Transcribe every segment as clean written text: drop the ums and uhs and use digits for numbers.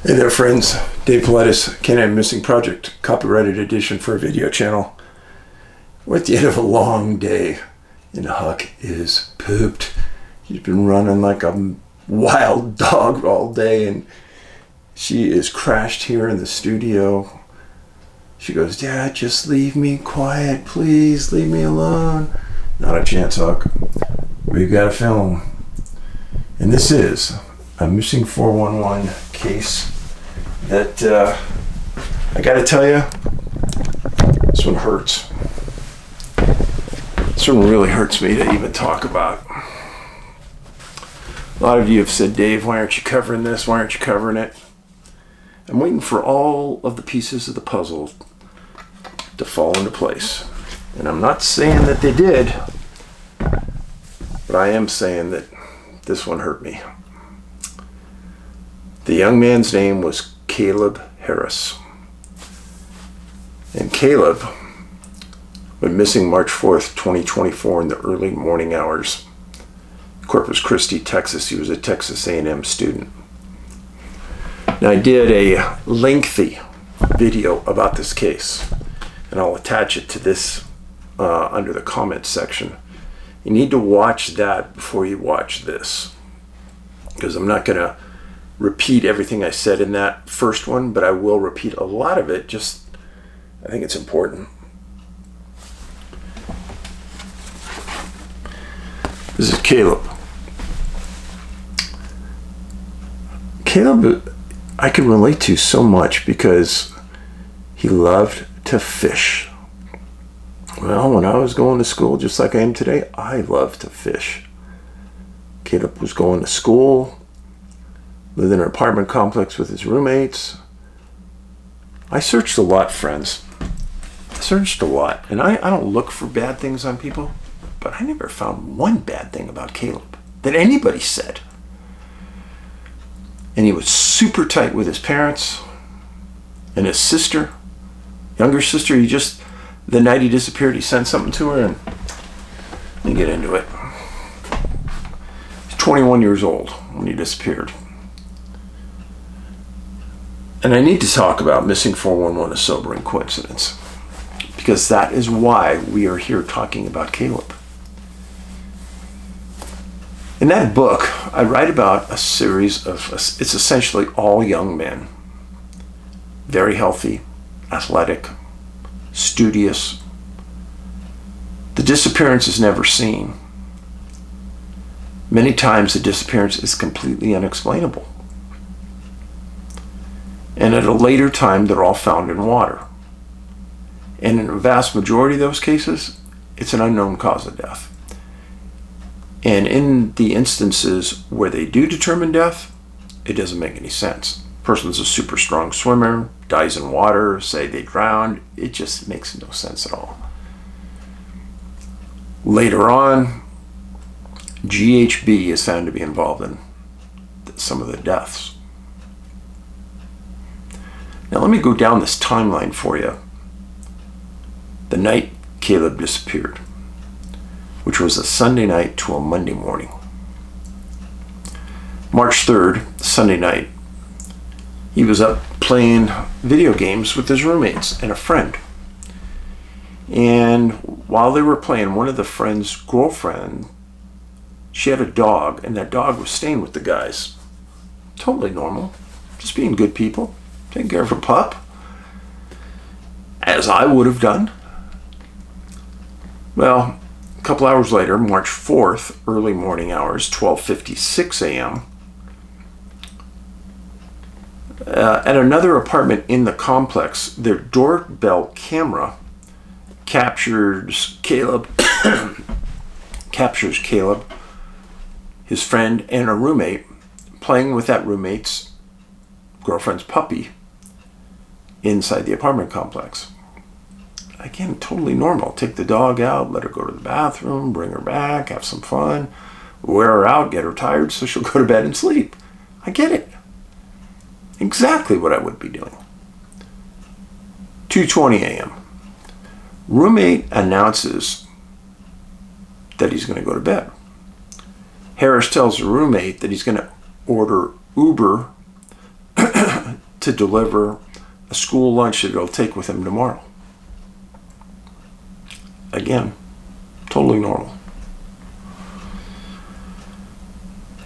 Hey there friends, Dave Paulides, CanAm Missing Project, copyrighted edition for a video channel. We're at the end of a long day and Huck is pooped. He's been running like a wild dog all day and she is crashed here in the studio. She goes, "Dad, just leave me quiet, please, leave me alone." Not a chance, Huck. We've got to film. And this is a missing 411 case that I gotta tell you, this one hurts. This one really hurts me to even talk about. A lot of you have said, "Dave, why aren't you covering this? Why aren't you covering it?" I'm waiting for all of the pieces of the puzzle to fall into place. And I'm not saying that they did, but I am saying that this one hurt me. The young man's name was Caleb Harris. And Caleb went missing March 4th, 2024 in the early morning hours. Corpus Christi, Texas. He was a Texas A&M student. Now I did a lengthy video about this case, and I'll attach it to this under the comments section. You need to watch that before you watch this, because I'm not going to repeat everything I said in that first one, but I will repeat a lot of it. Just, I think it's important. This is Caleb. Caleb, I can relate to so much because he loved to fish. Well, when I was going to school, just like I am today, I loved to fish. Caleb was going to school, lived in an apartment complex with his roommates. I searched a lot, friends. I searched a lot. And I don't look for bad things on people, but I never found one bad thing about Caleb that anybody said. And he was super tight with his parents and his sister, younger sister. The night he disappeared, he sent something to her, and let me get into it. He's 21 years old when he disappeared. And I need to talk about missing 411, a sobering coincidence, because that is why we are here talking about Caleb. In that book, I write about a series of, it's essentially all young men, very healthy, athletic, studious. The disappearance is never seen. Many times the disappearance is completely unexplainable. And at a later time, they're all found in water. And in a vast majority of those cases, it's an unknown cause of death. And in the instances where they do determine death, it doesn't make any sense. Person's a super strong swimmer, dies in water, say they drowned. It just makes no sense at all. Later on, GHB is found to be involved in some of the deaths. Now let me go down this timeline for you. The night Caleb disappeared, which was a Sunday night to a Monday morning. March 3rd, Sunday night, he was up playing video games with his roommates and a friend. And while they were playing, one of the friend's girlfriend, she had a dog, and that dog was staying with the guys. Totally normal, just being good people, taking care of her pup, as I would have done. Well, a couple hours later, March 4th, early morning hours, 12:56 a.m., at another apartment in the complex, their doorbell camera captures Caleb, his friend, and a roommate playing with that roommate's girlfriend's puppy inside the apartment complex. Again, totally normal. Take the dog out, let her go to the bathroom, bring her back, have some fun, wear her out, get her tired so she'll go to bed and sleep. I get it. Exactly what I would be doing. 2:20 a.m. Roommate announces that he's going to go to bed. Harris tells the roommate that he's going to order Uber to deliver a school lunch that he'll take with him tomorrow. Again, totally normal.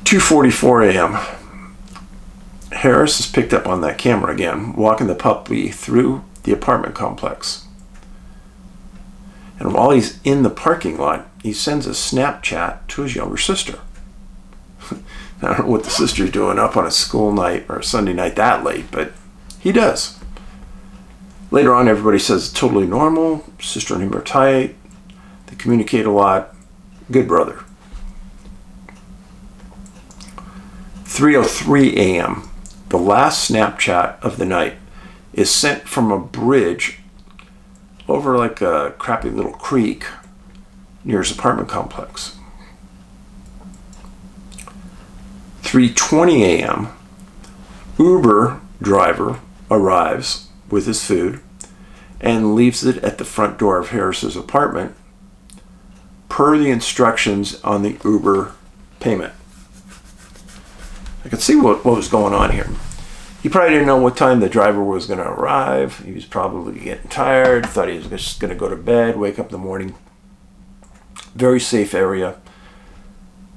2:44 a.m. Harris is picked up on that camera again, walking the puppy through the apartment complex. And while he's in the parking lot, he sends a Snapchat to his younger sister. I don't know what the sister's doing up on a school night or a Sunday night that late, but he does. Later on, everybody says it's totally normal. Sister and him are tight. They communicate a lot. Good brother. 3:03 a.m. The last Snapchat of the night is sent from a bridge over like a crappy little creek near his apartment complex. 3:20 a.m. Uber driver arrives with his food and leaves it at the front door of Harris's apartment per the instructions on the Uber payment. I could see what was going on here. He probably didn't know what time the driver was going to arrive. He was probably getting tired, thought he was just going to go to bed, wake up in the morning. Very safe area.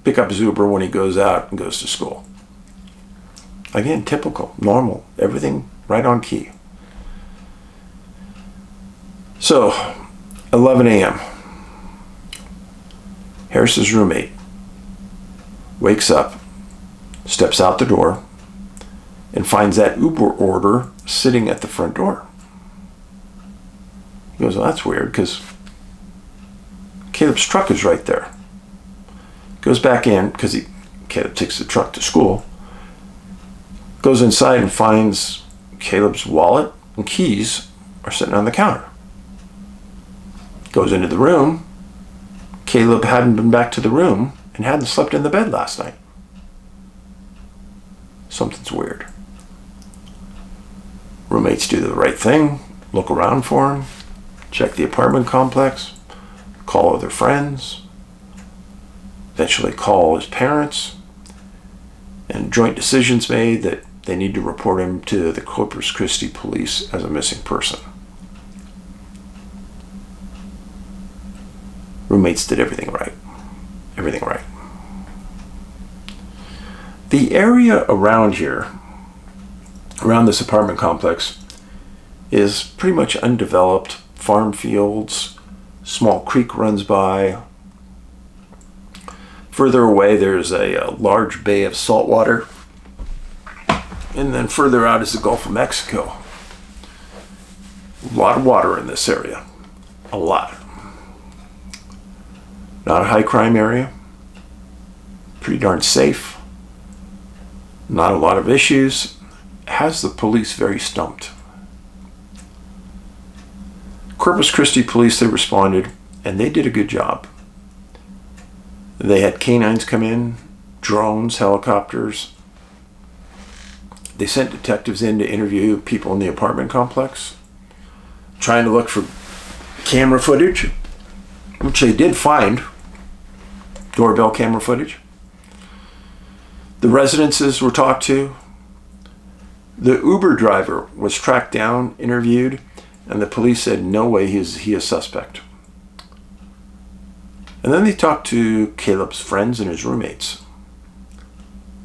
Pick up his Uber when he goes out and goes to school. Again, typical, normal, everything right on key. So, 11 a.m. Harris's roommate wakes up, steps out the door, and finds that Uber order sitting at the front door. He goes, well, that's weird, because Caleb's truck is right there. Goes back in, because Caleb takes the truck to school. Goes inside and finds Caleb's wallet and keys are sitting on the counter. Goes into the room. Caleb hadn't been back to the room and hadn't slept in the bed last night. Something's weird. Roommates do the right thing, look around for him, check the apartment complex, call other friends, eventually call his parents, and joint decisions made that they need to report him to the Corpus Christi police as a missing person. Roommates did everything right. Everything right. The area around here, around this apartment complex, is pretty much undeveloped. Farm fields, small creek runs by. Further away, there's a large bay of salt water. And then further out is the Gulf of Mexico. A lot of water in this area. A lot. Not a high crime area. Pretty darn safe. Not a lot of issues. Has the police very stumped. Corpus Christi police, they responded, and they did a good job. They had canines come in, drones, helicopters. They sent detectives in to interview people in the apartment complex, trying to look for camera footage, which they did find. Doorbell camera footage. The residences were talked to. The Uber driver was tracked down, interviewed, and the police said, no way he is a suspect. And then they talked to Caleb's friends and his roommates.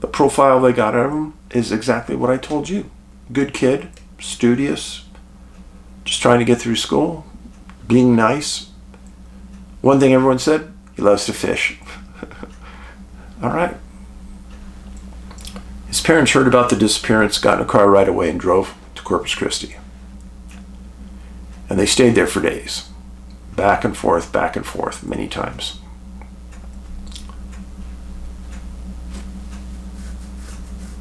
The profile they got out of him is exactly what I told you. Good kid, studious, just trying to get through school, being nice. One thing everyone said, he loves to fish. All right. His parents heard about the disappearance, got in a car right away and drove to Corpus Christi. And they stayed there for days. Back and forth, many times.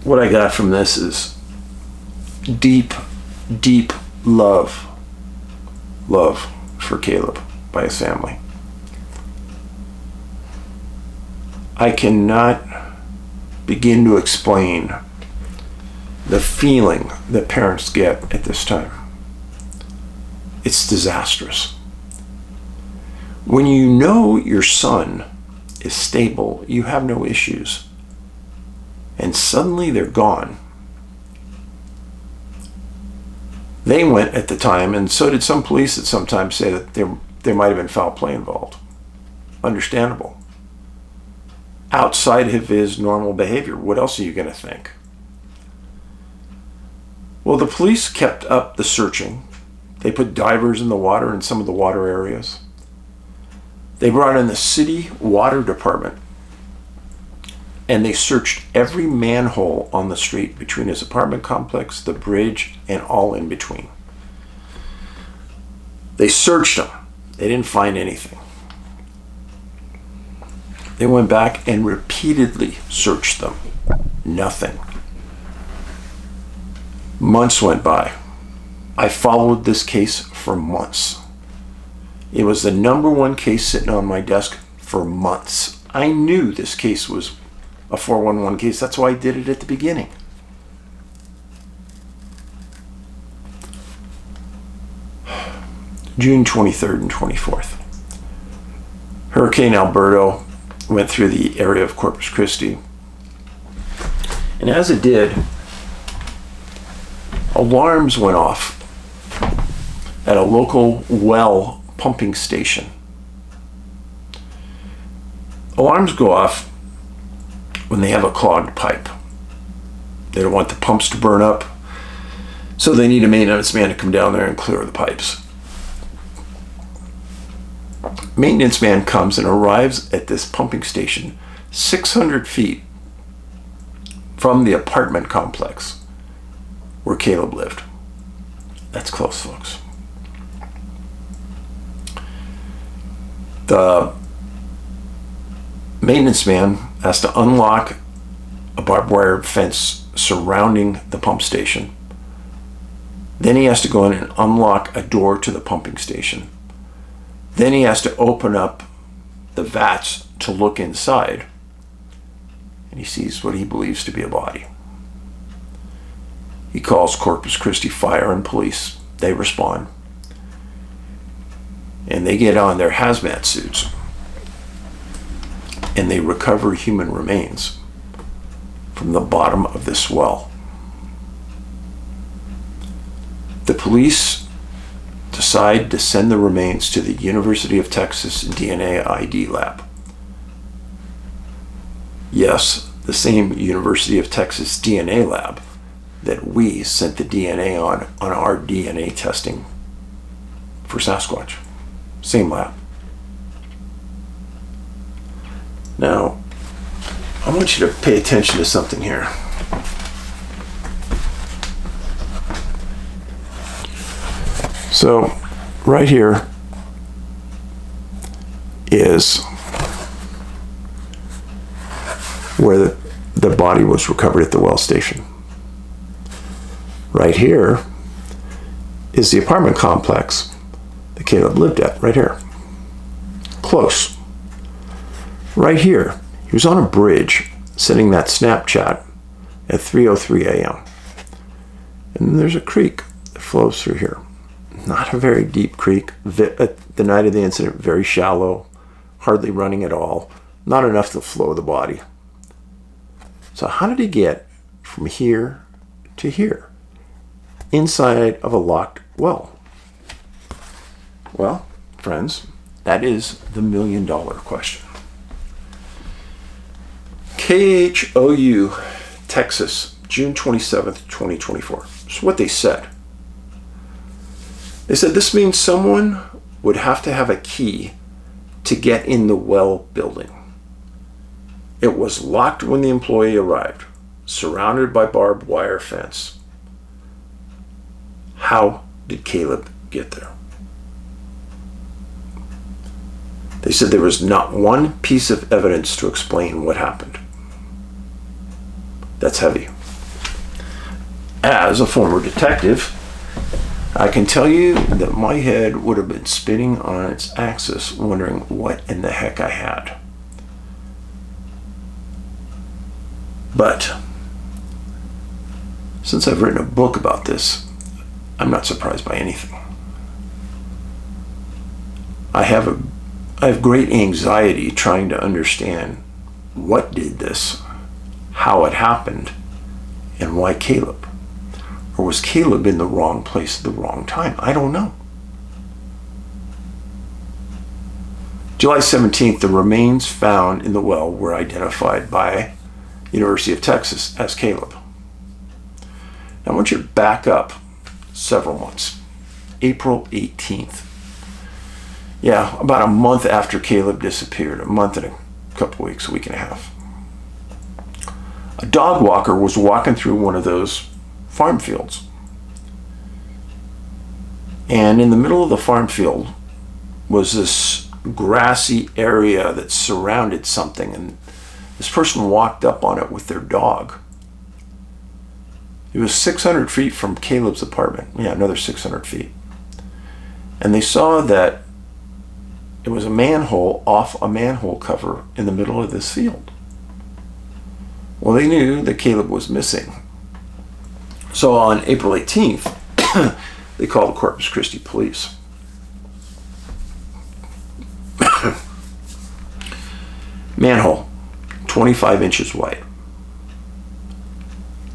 What I got from this is deep, deep love for Caleb by his family. I cannot begin to explain the feeling that parents get at this time. It's disastrous. When you know your son is stable, you have no issues, and suddenly they're gone, They went at the time, and so did some police that sometimes say that there might have been foul play involved. Understandable. Outside of his normal behavior, what else are you going to think? Well, the police kept up the searching. They put divers in the water in some of the water areas. They brought in the city water department, and they searched every manhole on the street between his apartment complex, the bridge, and all in between. They searched them. They didn't find anything. They went back and repeatedly searched them. Nothing. Months went by. I followed this case for months. It was the #1 case sitting on my desk for months. I knew this case was a 411 case. That's why I did it at the beginning. June 23rd and 24th. Hurricane Alberto went through the area of Corpus Christi. And as it did, alarms went off at a local well pumping station. Alarms go off when they have a clogged pipe. They don't want the pumps to burn up, so they need a maintenance man to come down there and clear the pipes. Maintenance man comes and arrives at this pumping station 600 feet from the apartment complex where Caleb lived. That's close, folks. The maintenance man has to unlock a barbed wire fence surrounding the pump station. Then he has to go in and unlock a door to the pumping station. Then he has to open up the vats to look inside, and he sees what he believes to be a body. He calls Corpus Christi Fire and Police. They respond. And they get on their hazmat suits and they recover human remains from the bottom of this well. The police decide to send the remains to the University of Texas DNA ID lab. Yes, the same University of Texas DNA lab that we sent the DNA on our DNA testing for Sasquatch. Same lab. Now, I want you to pay attention to something here. So, right here is where the body was recovered at the well station. Right here is the apartment complex that Caleb lived at, right here. Close. Right here, he was on a bridge sending that Snapchat at 3:03 a.m. And there's a creek that flows through here. Not a very deep creek. At the night of the incident, very shallow, hardly running at all. Not enough to flow the body. So how did he get from here to here? Inside of a locked well? Well, friends, that is the $1,000,000 question. KHOU, Texas, June 27th, 2024. That's what they said. They said this means someone would have to have a key to get in the well building. It was locked when the employee arrived, surrounded by barbed wire fence. How did Caleb get there? They said there was not one piece of evidence to explain what happened. That's heavy. As a former detective, I can tell you that my head would have been spinning on its axis, wondering what in the heck I had. But since I've written a book about this, I'm not surprised by anything. I have great anxiety trying to understand what did this, how it happened, and why Caleb, Or was Caleb in the wrong place at the wrong time? I don't know. July 17th, the remains found in the well were identified by University of Texas as Caleb. Now I want you to back up several months. April 18th. Yeah, about a month after Caleb disappeared, a month and a couple weeks, a week and a half. A dog walker was walking through one of those farm fields. And in the middle of the farm field was this grassy area that surrounded something, and this person walked up on it with their dog. It was 600 feet from Caleb's apartment. Yeah, another 600 feet. And they saw that it was a manhole off a manhole cover in the middle of this field. Well, they knew that Caleb was missing. So on April 18th, they called the Corpus Christi police. Manhole, 25 inches wide.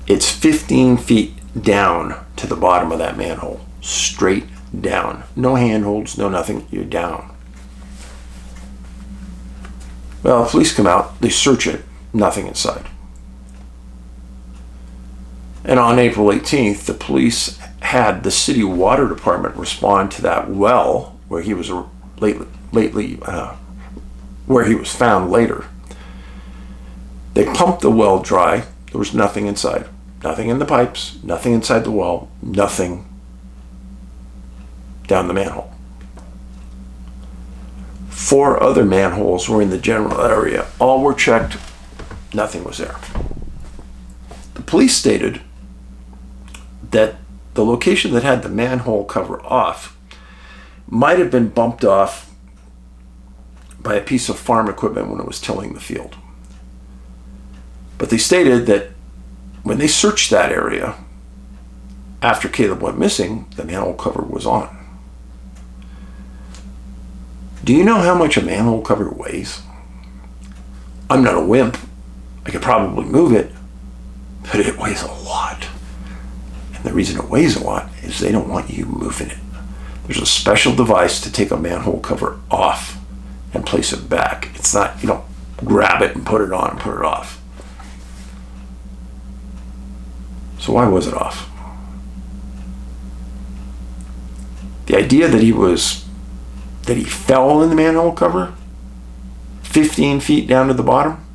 It's 15 feet down to the bottom of that manhole, straight down. No handholds, no nothing, you're down. Well, the police come out, they search it, nothing inside. And on April 18th, the police had the city water department respond to that well where he was where he was found later. They pumped the well dry. There was nothing inside. Nothing in the pipes, nothing inside the well, nothing down the manhole. 4 other manholes were in the general area. All were checked. Nothing was there. The police stated that the location that had the manhole cover off might have been bumped off by a piece of farm equipment when it was tilling the field. But they stated that when they searched that area after Caleb went missing, the manhole cover was on. Do you know how much a manhole cover weighs? I'm not a wimp. I could probably move it, but it weighs a lot. And the reason it weighs a lot is they don't want you moving it. There's a special device to take a manhole cover off and place it back. It's not, you don't grab it and put it on and put it off. So why was it off? The idea that he fell in the manhole cover 15 feet down to the bottom,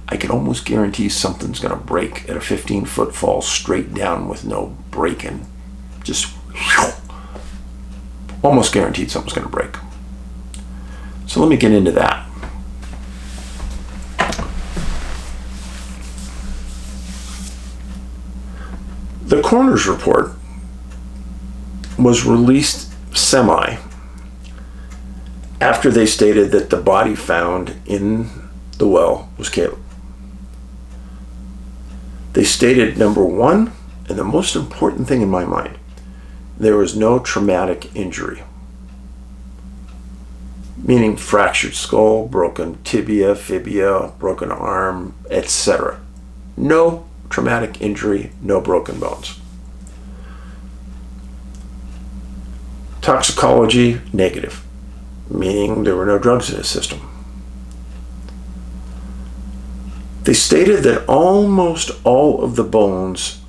I can almost guarantee something's going to break at a 15-foot fall straight down with no breaking. Just almost guaranteed something's going to break. So let me get into that. The coroner's report was released semi after they stated that the body found in the well was Caleb. They stated, number one, and the most important thing in my mind, there was no traumatic injury. Meaning fractured skull, broken tibia, fibia, broken arm, etc. No traumatic injury, no broken bones. Toxicology, negative. Meaning there were no drugs in his system. They stated that almost all of the bones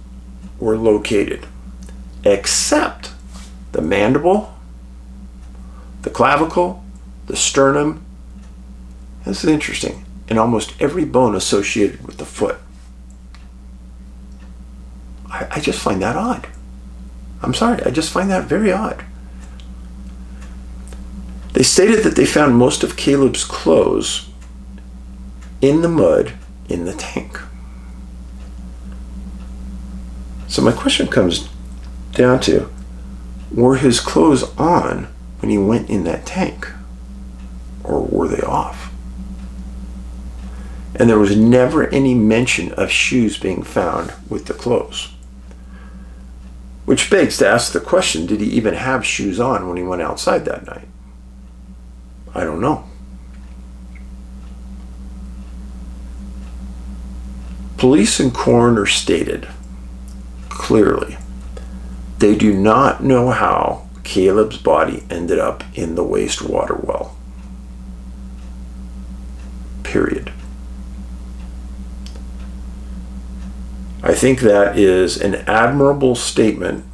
were located, except the mandible, the clavicle, the sternum. This is interesting. And almost every bone associated with the foot. I just find that odd. I'm sorry, I just find that very odd. They stated that they found most of Caleb's clothes in the mud in the tank. So my question comes down to, were his clothes on when he went in that tank? Or were they off? And there was never any mention of shoes being found with the clothes. Which begs to ask the question, did he even have shoes on when he went outside that night? I don't know. Police and coroner stated clearly, they do not know how Caleb's body ended up in the wastewater well. Period. I think that is an admirable statement,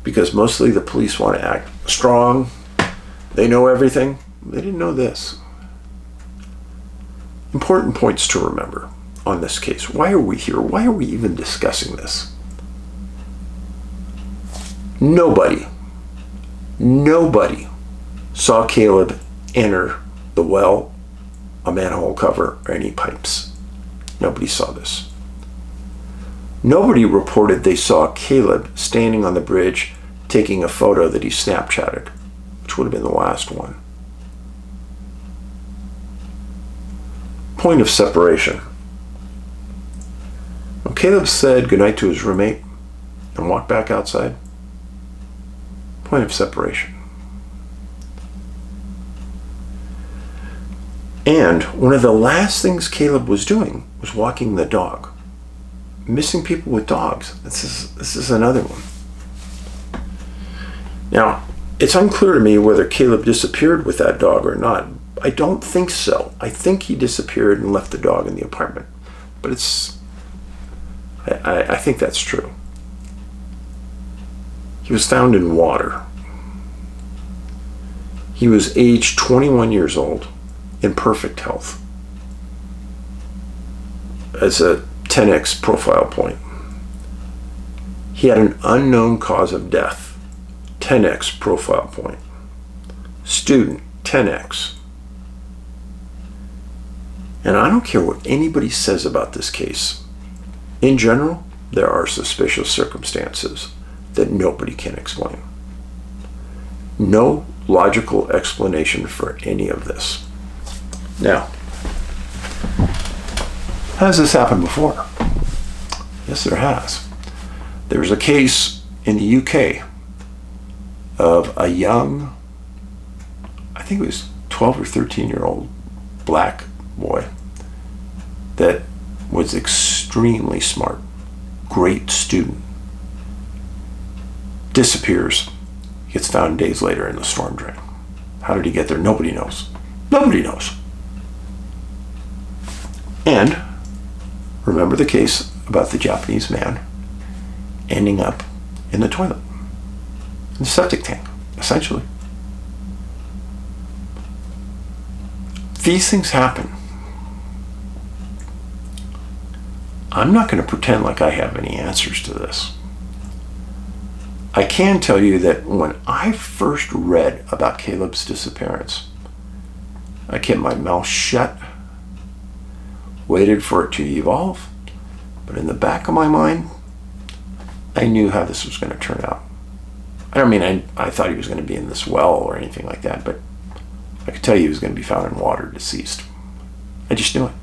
because mostly the police want to act strong. They know everything. They didn't know this. Important points to remember on this case. Why are we here? Why are we even discussing this? Nobody saw Caleb enter the well, a manhole cover, or any pipes. Nobody saw this. Nobody reported they saw Caleb standing on the bridge taking a photo that he Snapchatted, which would have been the last one. Point of separation. When Caleb said goodnight to his roommate and walked back outside, point of separation. And one of the last things Caleb was doing was walking the dog. Missing people with dogs. This is another one. Now, it's unclear to me whether Caleb disappeared with that dog or not. I don't think so. I think he disappeared and left the dog in the apartment. But I think that's true. He was found in water. He was aged 21 years old, in perfect health. As a 10x profile point. He had an unknown cause of death, 10x profile point. Student, 10x. And I don't care what anybody says about this case. In general, there are suspicious circumstances that nobody can explain. No logical explanation for any of this. Now, has this happened before? Yes, there has. There's a case in the UK of a young, I think it was 12 or 13-year-old black boy that was extremely smart, great student, disappears, gets found days later in the storm drain. How did he get there? Nobody knows. Nobody knows. And remember the case about the Japanese man ending up in the toilet, in the septic tank, essentially. These things happen. I'm not going to pretend like I have any answers to this. I can tell you that when I first read about Caleb's disappearance, I kept my mouth shut, waited for it to evolve, but in the back of my mind, I knew how this was going to turn out. I don't mean I thought he was going to be in this well or anything like that, but I could tell you he was going to be found in water, deceased. I just knew it.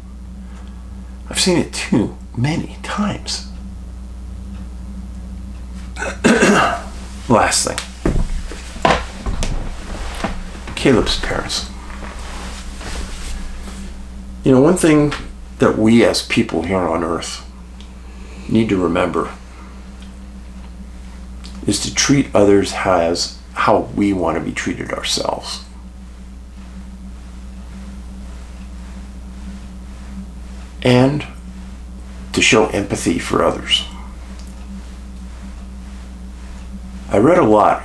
I've seen it too many times. Last thing. Caleb's parents. You know, one thing that we as people here on earth need to remember is to treat others as how we want to be treated ourselves. And to show empathy for others. I read a lot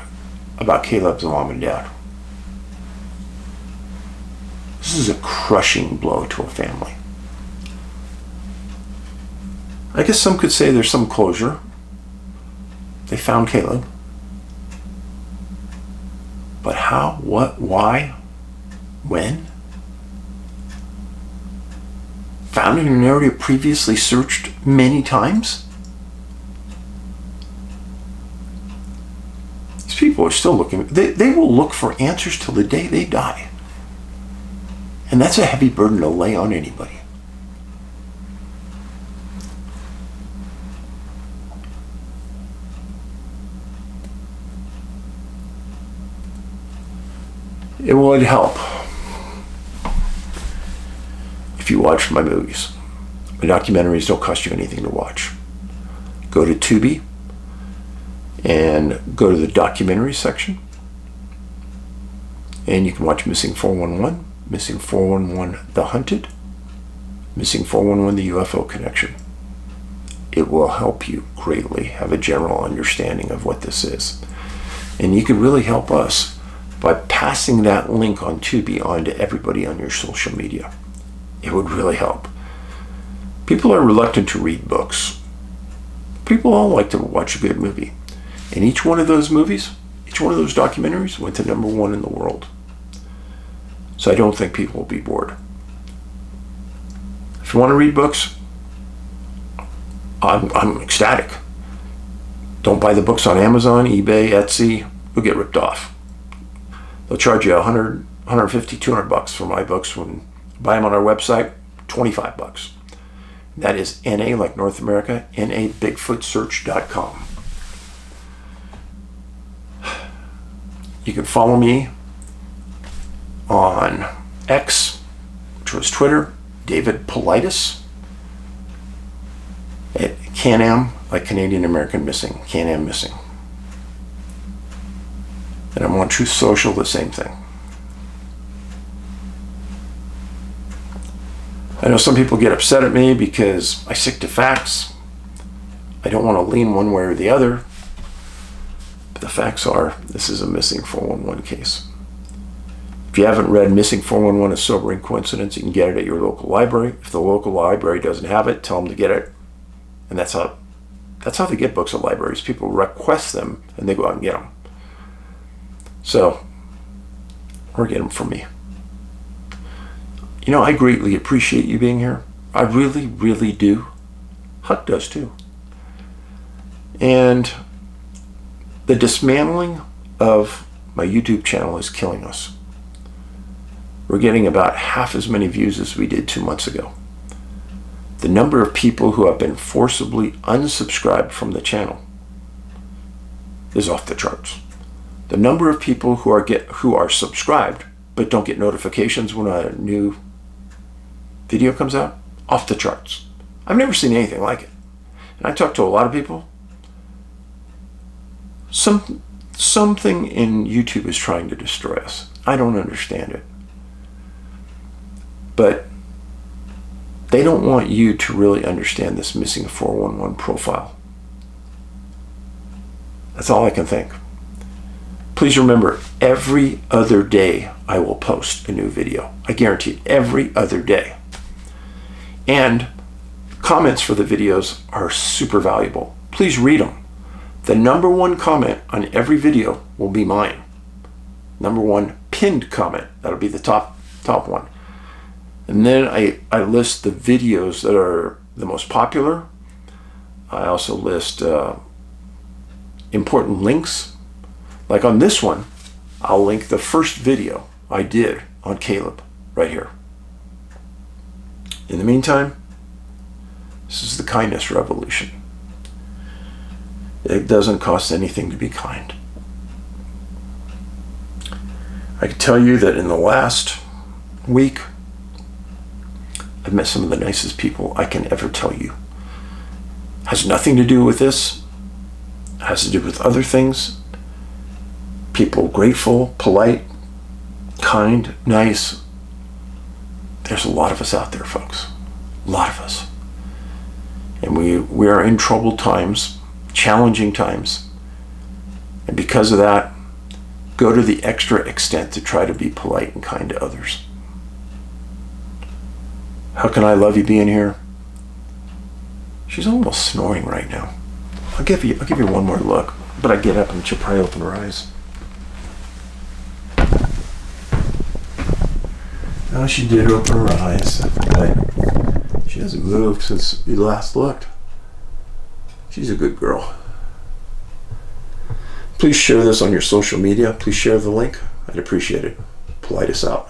about Caleb's mom and dad. This is a crushing blow to a family. I guess some could say there's some closure. They found Caleb. But how, what, why, when? Found in an area previously searched many times? These people are still looking. They will look for answers till the day they die. And that's a heavy burden to lay on anybody. It would help if you watched my movies. My documentaries don't cost you anything to watch. go to Tubi and go to the documentary section, and you can watch Missing 411, Missing 411 The Hunted, Missing 411 The UFO Connection. It will help you greatly have a general understanding of what this is. And you can really help us by passing that link on Tubi on to everybody on your social media. It would really help. People are reluctant to read books. People all like to watch a good movie. And each one of those movies, each one of those documentaries went to #1 in the world. So I don't think people will be bored. If you want to read books, I'm ecstatic. Don't buy the books on Amazon, eBay, Etsy. You'll get ripped off. They'll charge you $100, $150, $200 for my books. When you buy them on our website, $25. That is NA, like North America, NABigfootsearch.com. You can follow me on X, which was Twitter, David Paulides, at CanAm, like Canadian American Missing, CanAm Missing. And I'm on Truth Social, the same thing. I know some people get upset at me because I stick to facts. I don't want to lean one way or the other. But the facts are, this is a Missing 411 case. If you haven't read Missing 411, A Sobering Coincidence, you can get it at your local library. If the local library doesn't have it, tell them to get it. And that's how they get books at libraries. People request them and they go out and get them. So, or get them from me. You know, I greatly appreciate you being here. I really, really do. Huck does too. And the dismantling of my YouTube channel is killing us. We're getting about half as many views as we did 2 months ago. The number of people who have been forcibly unsubscribed from the channel is off the charts. The number of people who are subscribed but don't get notifications when a new video comes out, off the charts. I've never seen anything like it. And I talk to a lot of people. Something in YouTube is trying to destroy us. I don't understand it. But they don't want you to really understand this Missing 411 profile. That's all I can think. Please remember, every other day I will post a new video. I guarantee it, every other day. And comments for the videos are super valuable. Please read them. The #1 comment on every video will be mine. #1 pinned comment, that'll be the top one. And then I list the videos that are the most popular. I also list important links. Like on this one, I'll link the first video I did on Caleb right here. In the meantime, this is the kindness revolution. It doesn't cost anything to be kind. I can tell you that in the last week, I've met some of the nicest people I can ever tell you. Has nothing to do with this. Has to do with other things. People grateful, polite, kind, nice. There's a lot of us out there, folks. A lot of us. And we are in troubled times, challenging times. And because of that, go to the extra extent to try to be polite and kind to others. How can I love you being here? She's almost snoring right now. I'll give you one more look, but I get up and she'll probably open her eyes. Oh, she did open her eyes, but she hasn't moved since we last looked. She's a good girl. Please share this on your social media. Please share the link. I'd appreciate it. Paulides out.